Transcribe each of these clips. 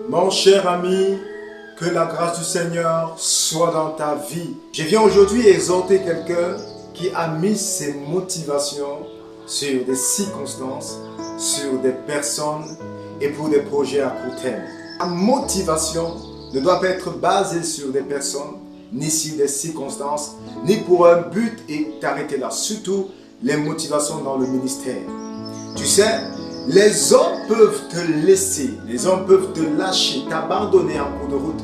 Mon cher ami, que la grâce du Seigneur soit dans ta vie. Je viens aujourd'hui exhorter quelqu'un qui a mis ses motivations sur des circonstances, sur des personnes et pour des projets à court terme. La motivation ne doit pas être basée sur des personnes, ni sur des circonstances, ni pour un but et t'arrêter là. Surtout les motivations dans le ministère. Tu sais, les hommes peuvent te laisser, les hommes peuvent te lâcher, t'abandonner en cours de route.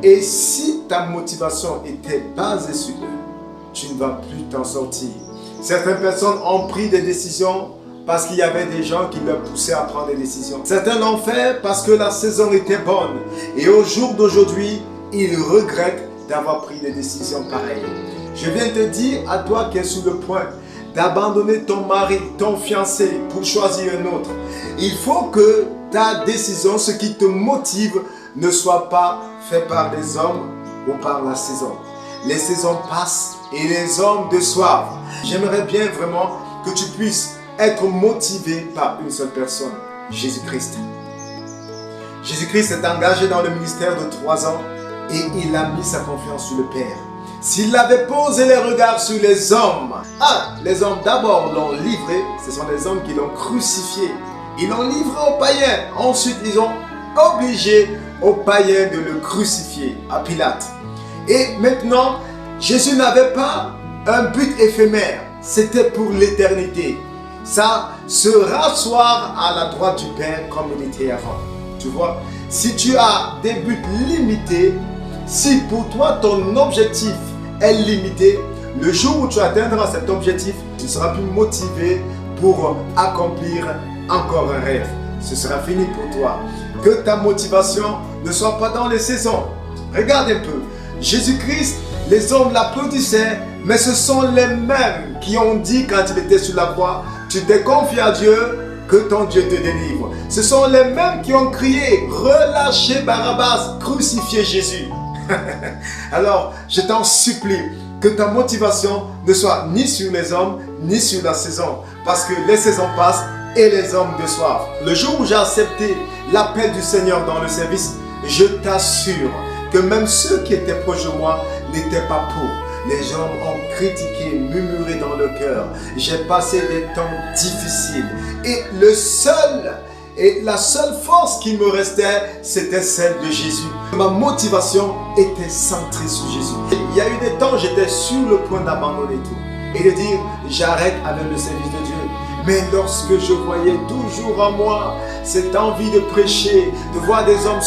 Et si ta motivation était basée sur eux, tu ne vas plus t'en sortir. Certaines personnes ont pris des décisions parce qu'il y avait des gens qui leur poussaient à prendre des décisions. Certains l'ont fait parce que la saison était bonne. Et au jour d'aujourd'hui, ils regrettent d'avoir pris des décisions pareilles. Je viens te dire à toi qui es sur le point d'abandonner ton mari, ton fiancé pour choisir un autre. Il faut que ta décision, ce qui te motive, ne soit pas fait par les hommes ou par la saison. Les saisons passent et les hommes de soif. J'aimerais bien vraiment que tu puisses être motivé par une seule personne, Jésus-Christ. Jésus-Christ s'est engagé dans le ministère de 3 ans et il a mis sa confiance sur le Père. S'il avait posé les regards sur les hommes, les hommes d'abord l'ont livré, ce sont les hommes qui l'ont crucifié. Ils l'ont livré aux païens. Ensuite, ils ont obligé aux païens de le crucifier à Pilate. Et maintenant, Jésus n'avait pas un but éphémère. C'était pour l'éternité. Ça, se rasseoir à la droite du Père comme il était avant. Tu vois, si tu as des buts limités, si pour toi ton objectif est limité, le jour où tu atteindras cet objectif, tu seras plus motivé pour accomplir encore un rêve. Ce sera fini pour toi. Que ta motivation ne soit pas dans les saisons. Regarde un peu. Jésus-Christ, les hommes l'applaudissaient, mais ce sont les mêmes qui ont dit quand il était sur la croix, tu te confies à Dieu, que ton Dieu te délivre. Ce sont les mêmes qui ont crié, relâchez Barabbas, crucifiez Jésus. Alors, je t'en supplie, que ta motivation ne soit ni sur les hommes, ni sur la saison. Parce que les saisons passent et les hommes de soif. Le jour où j'ai accepté l'appel du Seigneur dans le service, je t'assure que même ceux qui étaient proches de moi n'étaient pas pour. Les gens ont critiqué, murmuré dans le cœur. J'ai passé des temps difficiles. Et la seule force qui me restait, c'était celle de Jésus. Ma motivation était centrée sur Jésus. Il y a eu des temps, j'étais sur le point d'abandonner tout. Et de dire, j'arrête avec le service de Dieu. Mais lorsque je voyais toujours en moi cette envie de prêcher, de voir des hommes